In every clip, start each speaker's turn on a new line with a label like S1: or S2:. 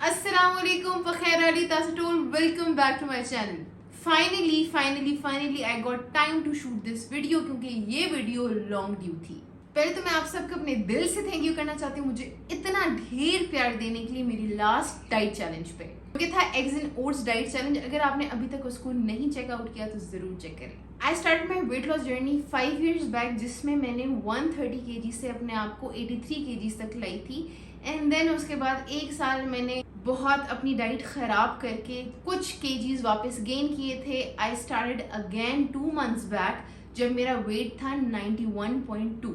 S1: Assalamualaikum, Fakhair Ali Tasatul. Welcome back to my channel. Finally, I got time to shoot this video क्योंकि ये video long due थी. पहले तो मैं आप सबको अपने दिल से थैंक यू करना चाहती हूँ मुझे इतना ढेर प्यार देने के लिए मेरी लास्ट डाइट चैलेंज पे. ये था eggs and oats diet challenge. अगर आपने अभी तक उसको नहीं चेकआउट किया तो जरूर चेक करें. I start my weight loss journey 5 years back, जिसमें मैंने 130 kg से अपने आप को 83 kg तक लाई थी. एंड देन उसके बाद एक साल मैंने बहुत अपनी डाइट खराब करके कुछ केजीज वापस गेन किए थे. I started again 2 months back जब मेरा वेट था 91.2.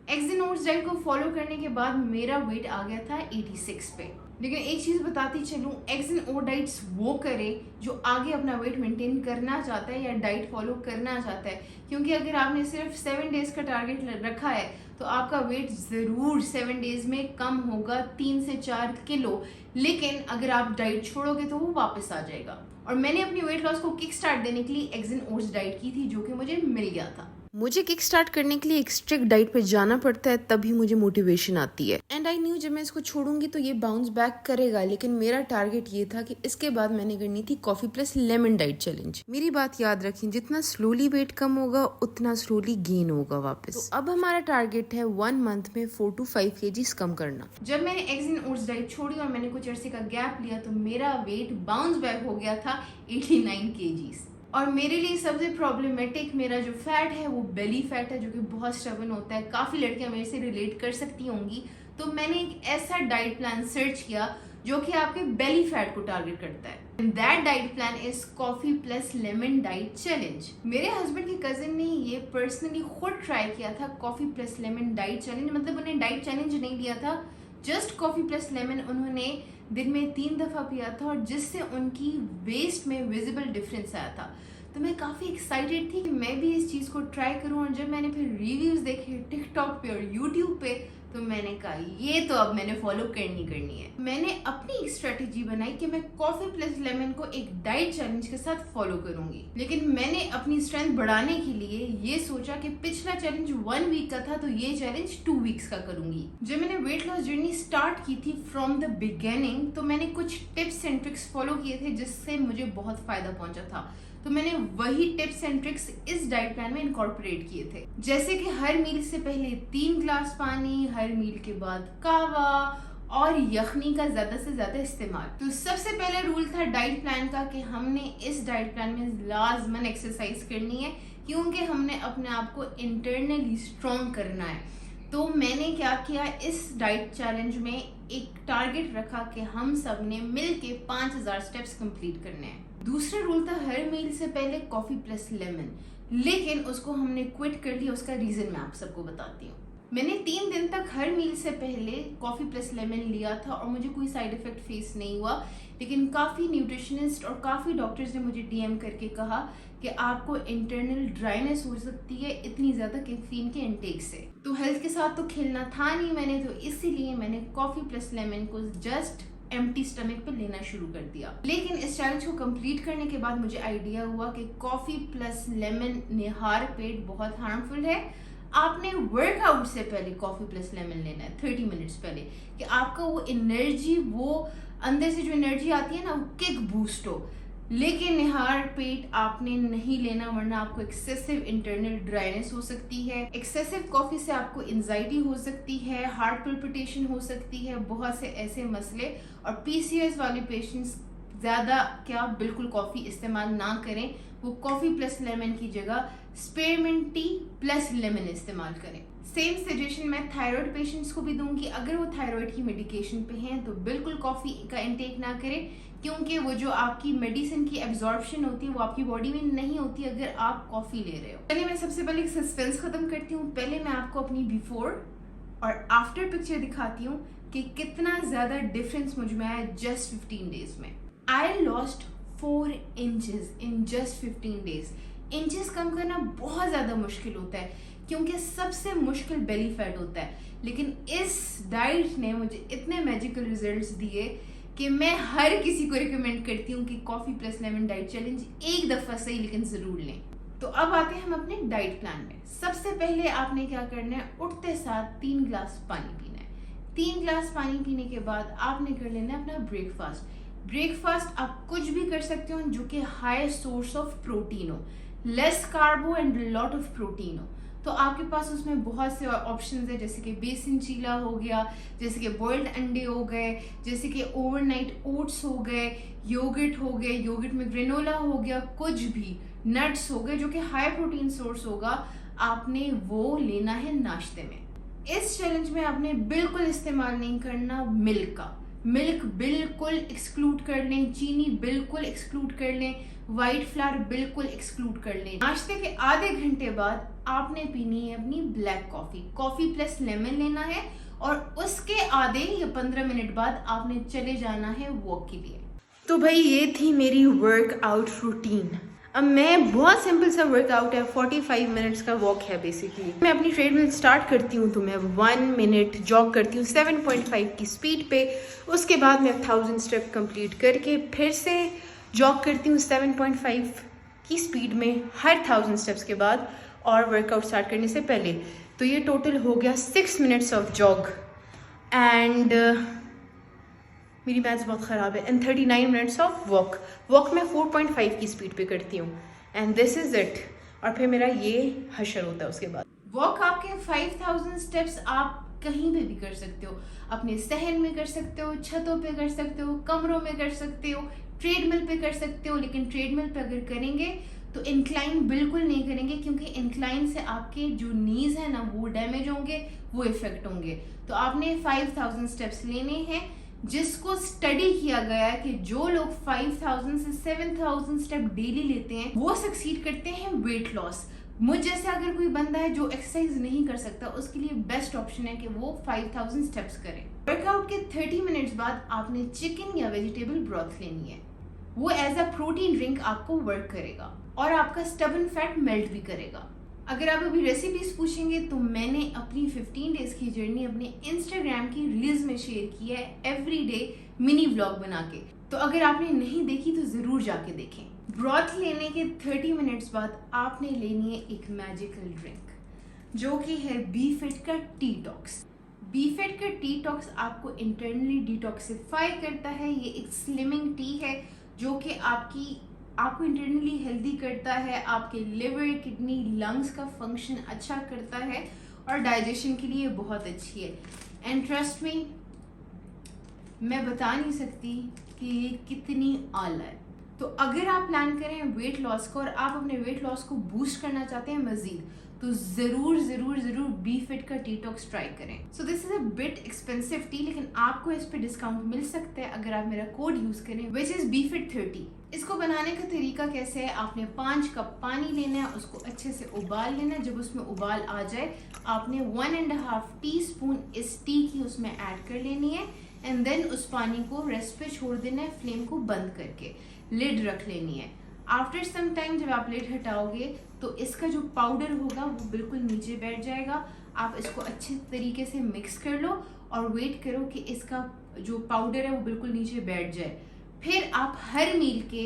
S1: एग्स एंड ओट्स डाइट को फॉलो करने के बाद मेरा वेट आ गया था 86 पे. लेकिन एक चीज़ बताती चलूँ, एग्स एंड ओट डाइट्स वो करे जो आगे अपना वेट मेंटेन करना चाहता है या डाइट फॉलो करना चाहता है. क्योंकि अगर आपने सिर्फ 7 days का टारगेट रखा है तो आपका वेट ज़रूर 7 days में कम होगा 3 से 4 किलो. लेकिन अगर आप डाइट छोड़ोगे तो वो वापस आ जाएगा. और मैंने अपनी वेट लॉस को किक स्टार्ट देने के लिए एग्स एंड ओट्स डाइट की थी, जो कि मुझे मिल गया था. मुझे किक स्टार्ट करने के लिए एक स्ट्रिक्ट डाइट पे जाना पड़ता है, तभी मुझे मोटिवेशन आती है. एंड आई न्यू जब मैं इसको छोड़ूंगी तो ये बाउंस बैक करेगा. लेकिन मेरा टारगेट ये था कि इसके बाद मैंने करनी थी coffee plus lemon diet challenge. मेरी बात याद रखें, जितना स्लोली वेट कम होगा उतना स्लोली गेन होगा वापस. तो अब हमारा टारगेट है 1 month में 4 to 5 kgs कम करना. जब मैंने एग्स एंड ओट्स डाइट छोड़ी और मैंने कुछ अरसे का गैप लिया तो मेरा वेट बाउंस बैक हो गया था 89 kgs. और मेरे लिए सबसे प्रॉब्लमेटिक मेरा जो फैट है वो बेली फैट है, जो कि बहुत स्टबन होता है. काफ़ी लड़कियां मेरे से रिलेट कर सकती होंगी. तो मैंने एक ऐसा डाइट प्लान सर्च किया जो कि आपके बेली फैट को टारगेट करता है. And that diet plan is coffee plus lemon diet challenge. मेरे हस्बैंड के कजिन ने ये पर्सनली खुद ट्राई किया था coffee plus lemon diet challenge. मतलब उन्हें डाइट चैलेंज नहीं लिया था, जस्ट कॉफी प्लस लेमन उन्होंने दिन में 3 दफ़ा पिया था और जिससे उनकी वेस्ट में विजिबल डिफरेंस आया था. तो मैं काफ़ी एक्साइटेड थी कि मैं भी इस चीज़ को ट्राई करूं. और जब मैंने फिर रिव्यूज़ देखे टिकटॉक पे और यूट्यूब पे तो मैंने कहा ये तो अब मैंने फॉलो करनी है. मैंने अपनी एक स्ट्रेटेजी बनाई कि मैं कॉफ़ी प्लस लेमन को एक डाइट चैलेंज के साथ फॉलो करूंगी. लेकिन मैंने अपनी स्ट्रेंथ बढ़ाने के लिए ये सोचा कि पिछला चैलेंज 1 week का था तो ये चैलेंज 2 weeks का करूंगी. जब मैंने वेट लॉस जर्नी स्टार्ट की थी फ्रॉम द बिगिनिंग तो मैंने कुछ टिप्स एंड ट्रिक्स फॉलो किए थे जिससे मुझे बहुत फ़ायदा पहुंचा था. तो मैंने वही टिप्स एंड ट्रिक्स इस डाइट प्लान में इनकॉर्पोरेट किए थे. जैसे कि हर मील से पहले 3 ग्लास पानी, हर मील के बाद कहवा और यखनी का ज़्यादा से ज़्यादा इस्तेमाल. तो सबसे पहले रूल था डाइट प्लान का कि हमने इस डाइट प्लान में लाजमन एक्सरसाइज करनी है क्योंकि हमने अपने आप को इंटरनली स्ट्रॉन्ग करना है. तो मैंने क्या किया, इस डाइट चैलेंज में एक टारगेट रखा कि हम सब ने मिल के 5000 स्टेप्स कंप्लीट करने हैं. दूसरा रूल था हर मील से पहले कॉफ़ी प्लस लेमन. लेकिन उसको हमने क्विट कर लिया. उसका रीज़न मैं आप सबको बताती हूँ. मैंने 3 दिन तक हर मील से पहले कॉफ़ी प्लस लेमन लिया था और मुझे कोई साइड इफ़ेक्ट फेस नहीं हुआ. लेकिन काफ़ी न्यूट्रिशनिस्ट और काफ़ी डॉक्टर्स ने मुझे DM करके कहा कि आपको इंटरनल ड्राइनेस हो सकती है इतनी ज़्यादा कैफीन के इंटेक से. तो हेल्थ के साथ तो खेलना था नहीं मैंने, तो इसीलिए मैंने कॉफ़ी प्लस लेमन को जस्ट एम्प्टी स्टमक पे लेना शुरू कर दिया. लेकिन इस चैलेंज को कंप्लीट करने के बाद मुझे आइडिया हुआ कि कॉफ़ी प्लस लेमन निहार पेट बहुत हार्मफुल है. आपने वर्कआउट से पहले कॉफ़ी प्लस लेमन लेना है 30 minutes पहले, कि आपका वो एनर्जी, वो अंदर से जो एनर्जी आती है ना, वो किक बूस्ट हो. लेकिन निहार पेट आपने नहीं लेना, वरना आपको एक्सेसिव इंटरनल ड्राइनेस हो सकती है. एक्सेसिव कॉफ़ी से आपको एंजाइटी हो सकती है, हार्ट पल्पिटेशन हो सकती है, बहुत से ऐसे मसले. और PCOS वाले पेशेंट्स ज़्यादा क्या बिल्कुल कॉफ़ी इस्तेमाल ना करें. वो कॉफ़ी प्लस लेमन की जगह स्पेयरमिंट टी प्लस लेमन इस्तेमाल करें. सेम सजेशन मैं थायराइड पेशेंट्स को भी दूंगी. अगर वो थायराइड की मेडिकेशन पे हैं तो बिल्कुल कॉफ़ी का इंटेक ना करें, क्योंकि वो जो आपकी मेडिसिन की एब्जॉर्प्शन होती है वो आपकी बॉडी में नहीं होती अगर आप कॉफ़ी ले रहे हो. चलिए मैं सबसे पहले एक सस्पेंस ख़त्म करती हूँ. पहले मैं आपको अपनी बिफोर और आफ्टर पिक्चर दिखाती हूँ कि कितना ज़्यादा डिफरेंस मुझ में आया जस्ट 15 days में. I lost 4 inches in just 15 days. Inches कम करना बहुत ज़्यादा मुश्किल होता है क्योंकि सबसे मुश्किल बेली फैट होता है. लेकिन इस डाइट ने मुझे इतने मैजिकल रिजल्ट्स दिए कि मैं हर किसी को रिकमेंड करती हूँ कि coffee plus lemon diet challenge एक दफ़ा सही लेकिन ज़रूर लें. तो अब आते हैं हम अपने डाइट प्लान में. सबसे पहले आपने क्या करना है, उठते साथ 3 ग्लास पानी पीना है. 3 ग्लास पानी पीने के बाद आपने कर लेना है अपना ब्रेकफास्ट। ब्रेकफास्ट आप कुछ भी कर सकते हो जो कि हाई सोर्स ऑफ प्रोटीन हो, less कार्बो and lot of protein हो। तो आपके पास उसमें बहुत से ऑप्शंस है, जैसे कि बेसन चीला हो गया, जैसे कि बॉइल्ड अंडे हो गए, जैसे कि ओवरनाइट ओट्स हो गए, योगर्ट हो गए, योगर्ट में ग्रेनोला हो गया, कुछ भी नट्स हो गए जो कि हाई प्रोटीन सोर्स होगा, आपने वो लेना है नाश्ते में। इस चैलेंज में आपने बिल्कुल इस्तेमाल नहीं करना मिल्क का। मिल्क बिल्कुल एक्सक्लूड कर लें, चीनी बिल्कुल एक्सक्लूड कर लें, वाइट फ्लावर बिल्कुल एक्सक्लूड कर लें। नाश्ते के आधे घंटे बाद आपने पीनी है अपनी black coffee, coffee plus lemon लेना है, और उसके आधे या 15 मिनट बाद आपने चले जाना है वॉक के लिए। तो भाई ये थी मेरी वर्कआउट रूटीन। अब मैं बहुत सिंपल सा वर्कआउट है, 45 मिनट्स का वॉक है बेसिकली। मैं अपनी ट्रेडमिल स्टार्ट करती हूँ तो मैं 1 मिनट जॉग करती हूँ 7.5 की स्पीड पे। उसके बाद मैं 1000 स्टेप कंप्लीट करके फिर से जॉग करती हूँ 7.5 की स्पीड में हर 1000 स्टेप्स के बाद और वर्कआउट स्टार्ट करने से पहले। तो ये टोटल हो गया 6 मिनट्स ऑफ जॉग एंड मेरी मैथ्स बहुत ख़राब है, एंड 39 मिनट्स ऑफ वॉक मैं 4.5 की स्पीड पे करती हूँ एंड दिस इज़ इट। और फिर मेरा ये हशर होता है उसके बाद। वॉक आपके 5000 स्टेप्स आप कहीं पे भी कर सकते हो, अपने सहन में कर सकते हो, छतों पे कर सकते हो, कमरों में कर सकते हो, ट्रेडमिल पे कर सकते हो। लेकिन ट्रेडमिल पे अगर करेंगे तो इंक्लाइन बिल्कुल नहीं करेंगे, क्योंकि इंक्लाइन से आपके जो नीज है ना वो डैमेज होंगे, वो इफेक्ट होंगे। तो आपने 5000 स्टेप्स लेने हैं, जिसको स्टडी किया गया है कि जो लोग 5000 से 7000 स्टेप डेली लेते हैं वो सक्सीड करते हैं वेट लॉस। मुझ जैसे अगर कोई बंदा है जो एक्सरसाइज नहीं कर सकता, उसके लिए बेस्ट ऑप्शन है कि वो 5000 स्टेप्स करे। वर्कआउट के 30 मिनट्स बाद आपने चिकन या वेजिटेबल ब्रॉथ लेनी है। वो एज अ प्रोटीन ड्रिंक आपको वर्क करेगा और आपका स्टबन फैट मेल्ट भी करेगा। अगर आप अभी रेसिपीज पूछेंगे तो मैंने अपनी 15 डेज की जर्नी अपने इंस्टाग्राम की रील्स में शेयर की है, एवरीडे मिनी व्लॉग बना के। तो अगर आपने नहीं देखी तो जरूर जाके देखें। ब्रॉथ लेने के 30 मिनट्स बाद आपने लेनी है एक मैजिकल ड्रिंक जो कि है बीफिट का टीटॉक्स। बीफिट का टीटॉक्स आपको इंटरनली डिटॉक्सिफाई करता है। ये एक स्लिमिंग टी है जो कि आपको इंटरनली हेल्दी करता है, आपके लिवर, किडनी, लंग्स का फंक्शन अच्छा करता है और डाइजेशन के लिए बहुत अच्छी है। एंड ट्रस्ट मी, मैं बता नहीं सकती कि ये कितनी आला है। तो अगर आप प्लान करें वेट लॉस को और आप अपने वेट लॉस को बूस्ट करना चाहते हैं मजीद, तो जरूर जरूर जरूर बीफिट का टीटॉक्स ट्राई करें। So this is a bit expensive T, लेकिन आपको इस पे डिस्काउंट मिल सकता है अगर आप मेरा कोड यूज करें, विच इज बीफिट 30। इसको बनाने का तरीका कैसे है, आपने 5 कप पानी लेना है, उसको अच्छे से उबाल लेना है। जब उसमें उबाल आ जाए आपने 1.5 टीस्पून इस टी की उसमें ऐड कर लेनी है एंड देन उस पानी को रेस्ट पे छोड़ देना है, फ्लेम को बंद करके लिड रख लेनी है। आफ्टर सम टाइम जब आप लिड हटाओगे तो इसका जो पाउडर होगा वो बिल्कुल नीचे बैठ जाएगा। आप इसको अच्छे तरीके से मिक्स कर लो और वेट करो कि इसका जो पाउडर है वो बिल्कुल नीचे बैठ जाए। फिर आप हर मील के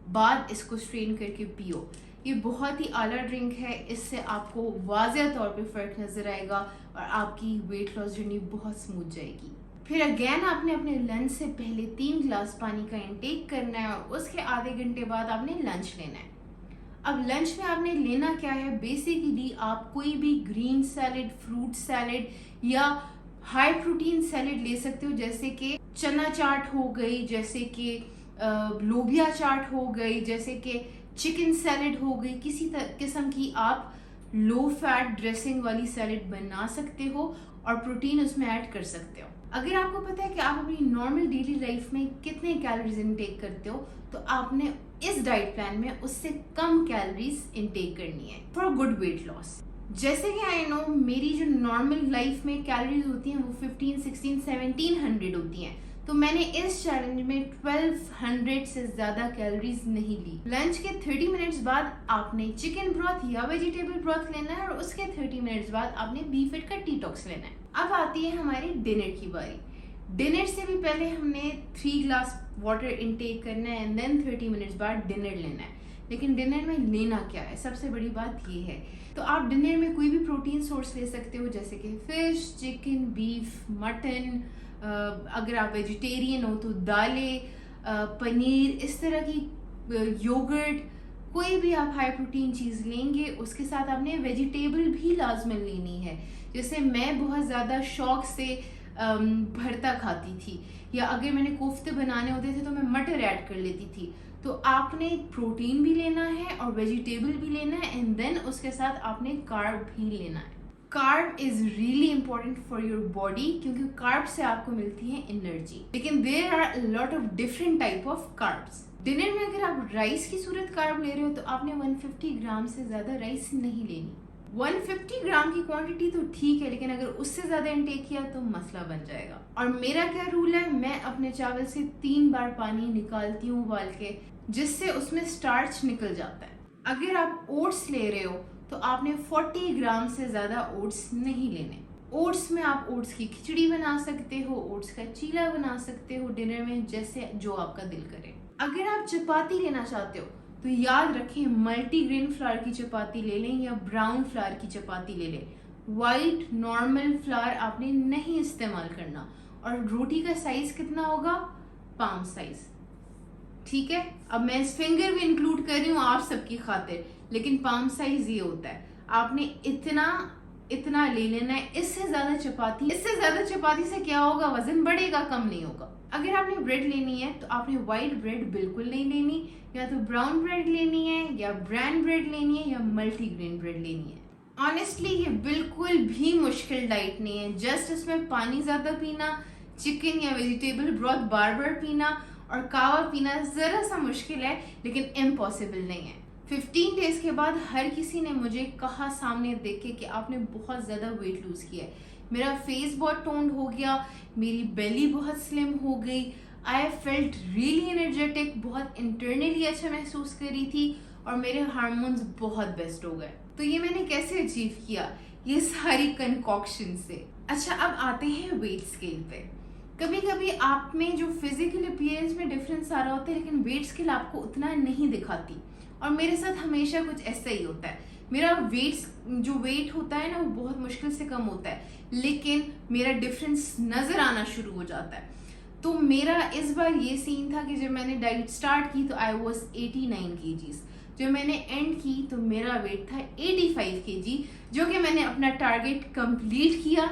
S1: बाद इसको स्ट्रेन करके पियो। ये बहुत ही आला ड्रिंक है, इससे आपको वाज़ेह तौर पे फ़र्क नज़र आएगा और आपकी वेट लॉस जर्नी बहुत स्मूथ जाएगी। फिर अगेन आपने अपने लंच से पहले 3 ग्लास पानी का इंटेक करना है और उसके आधे घंटे बाद आपने लंच लेना है। अब लंच में आपने लेना क्या है, बेसिकली आप कोई भी ग्रीन सैलेड, फ्रूट सैलेड या हाई प्रोटीन सैलेड ले सकते हो, जैसे कि चना चाट हो गई, जैसे कि लोबिया चाट हो गई, जैसे कि चिकन सैलेड हो गई। किसी किस्म की आप लो फैट ड्रेसिंग वाली सैलेड बना सकते हो और प्रोटीन उसमें ऐड कर सकते हो। अगर आपको पता है कि आप अपनी नॉर्मल डेली लाइफ में कितने कैलोरीज इनटेक करते हो, तो आपने इस डाइट प्लान में उससे कम कैलोरीज इनटेक करनी है फॉर गुड वेट लॉस। जैसे कि आई नो मेरी जो नॉर्मल लाइफ में कैलोरीज होती हैं वो 15, 16, 1700 होती हैं, तो मैंने इस चैलेंज में 1200 से ज़्यादा कैलोरीज नहीं ली। लंच के 30 मिनट्स बाद आपने चिकन ब्रॉथ या वेजिटेबल ब्रॉथ लेना है और उसके 30 मिनट्स बाद आपने बीफिट का टीटॉक्स लेना है। अब आती है हमारी डिनर की बारी। डिनर से भी पहले हमने 3 ग्लास वाटर इनटेक करना है एंड देन 30 मिनट्स बाद डिनर लेना है। लेकिन डिनर में लेना क्या है, सबसे बड़ी बात ये है। तो आप डिनर में कोई भी प्रोटीन सोर्स ले सकते हो, जैसे कि फिश, चिकन, बीफ, मटन, अगर आप वेजिटेरियन हो तो दालें, पनीर, इस तरह की योगर्ट, कोई भी आप हाई प्रोटीन चीज़ लेंगे। उसके साथ आपने वेजिटेबल भी लाजमन लेनी है। जैसे मैं बहुत ज़्यादा शौक से भरता खाती थी, या अगर मैंने कोफ्ते बनाने होते थे तो मैं मटर ऐड कर लेती थी। तो आपने प्रोटीन भी लेना है और वेजिटेबल भी लेना है, एंड देन उसके साथ आपने कार्ब भी लेना है। Carb is really important for your body, क्योंकि कार्ब से आपको मिलती है एनर्जी। लेकिन there are lot of different type of carbs. Dinner में अगर आप राइस की सूरत कार्ब ले रहे हो तो आपने 150 ग्राम से ज़्यादा राइस नहीं लेनी। 150 ग्राम की क्वांटिटी तो ठीक है, लेकिन अगर उससे ज़्यादा इनटेक किया तो मसला बन जाएगा। और मेरा क्या रूल है, मैं अपने चावल से 3 बार पानी निकालती हूँ उबाल के, जिससे उसमें स्टार्च निकल जाता है। अगर आप ओट्स ले रहे हो तो आपने 40 ग्राम से ज़्यादा ओट्स नहीं लेने। ओट्स में आप ओट्स की खिचड़ी बना सकते हो, ओट्स का चीला बना सकते हो डिनर में, जैसे जो आपका दिल करे। अगर आप चपाती लेना चाहते हो तो याद रखें, मल्टीग्रेन फ्लावर की चपाती ले लें या ब्राउन फ्लावर की चपाती ले लें। वाइट नॉर्मल फ्लावर आपने नहीं इस्तेमाल करना। और रोटी का साइज कितना होगा, पाम साइज, ठीक है। अब मैं इस फिंगर भी इंक्लूड कर रही हूँ आप सबकी खातिर, लेकिन पाम साइज ये होता है। आपने इतना ले लेना है। इससे ज्यादा चपाती से क्या होगा, वजन बढ़ेगा, कम नहीं होगा। अगर आपने ब्रेड लेनी है तो आपने व्हाइट ब्रेड बिल्कुल नहीं लेनी, या तो ब्राउन ब्रेड लेनी है, या ब्रांड ब्रेड लेनी है, या मल्टीग्रेन ब्रेड लेनी है। ऑनेस्टली ये बिल्कुल भी मुश्किल डाइट नहीं है। जस्ट इसमें पानी ज्यादा पीना, चिकन या वेजिटेबल ब्रॉथ बार बार पीना और कावा पीना जरा सा मुश्किल है, लेकिन इम्पॉसिबल नहीं है। 15 डेज के बाद हर किसी ने मुझे कहा सामने देख के कि आपने बहुत ज़्यादा वेट लूज़ किया है। मेरा फेस बहुत टोन्ड हो गया, मेरी बेली बहुत स्लिम हो गई, आई फेल्ट रियली एनर्जेटिक, बहुत इंटरनली अच्छा महसूस कर रही थी, और मेरे हार्मोन्स बहुत बेस्ट हो गए। तो ये मैंने कैसे अचीव किया, ये सारी कंकॉक्शन से। अच्छा, अब आते हैं वेट स्केल पे। कभी कभी आप में जो फिजिकल अपीयरेंस में डिफरेंस आ रहा होता है, लेकिन वेट स्केल आपको उतना नहीं दिखाती, और मेरे साथ हमेशा कुछ ऐसा ही होता है। मेरा वेट होता है ना, वो बहुत मुश्किल से कम होता है, लेकिन मेरा डिफरेंस नजर आना शुरू हो जाता है। तो मेरा इस बार ये सीन था कि जब मैंने डाइट स्टार्ट की तो आई वॉज 89 kgs। जब मैंने एंड की तो मेरा वेट था 85 kg, जो कि मैंने अपना टारगेट कंप्लीट किया।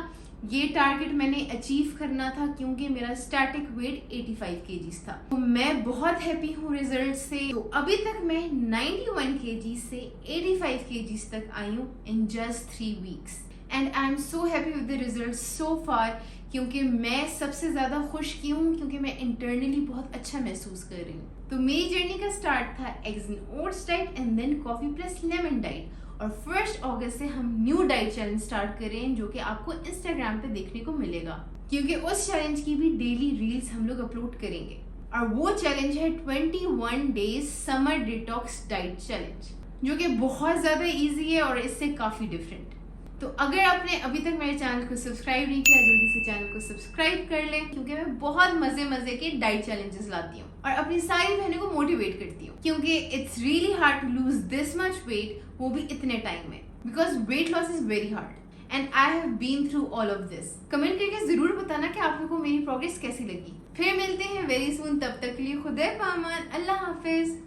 S1: ये टारगेट मैंने अचीव करना था क्योंकि मेरा स्टैटिक वेट 85 kgs था। तो मैं बहुत हैप्पी हूँ रिजल्ट से। तो अभी तक मैं 91 kg से 85 kgs तक आई हूँ in just 3 weeks, and I am so happy with the result so far. क्योंकि मैं सबसे ज़्यादा खुश क्यों हूँ, क्योंकि मैं इंटरनली बहुत अच्छा महसूस कर रही हूँ। तो मेरी जर्नी का स्टार्ट था eggs and oats diet, and then coffee plus lemon diet, और 1 अगस्त से हम न्यू डाइट चैलेंज स्टार्ट कर रहे हैं, जो कि आपको इंस्टाग्राम पे देखने को मिलेगा, क्योंकि उस चैलेंज की भी डेली रील्स हम लोग अपलोड करेंगे। और वो चैलेंज है 21 days summer detox diet challenge, जो कि बहुत ज़्यादा ईजी है और इससे काफ़ी डिफरेंट। तो अगर आपने अभी तक मेरे चैनल को सब्सक्राइब नहीं किया, जल्दी से चैनल को सब्सक्राइब कर लें, क्योंकि मैं बहुत मजे के डाइट चैलेंजेस लाती हूँ और अपनी सारी बहनों को मोटिवेट करती हूँ, क्योंकि it's really hard to lose this much weight, वो भी इतने टाइम में, because weight loss is very hard and I have been through all of this. Comment करके जरूर बताना कि आप लोगों को मेरी प्रोग्रेस कैसी लगी। फिर मिलते हैं वेरी सून, तब तक के लिए खुदा पामान, अल्लाह हाफिज।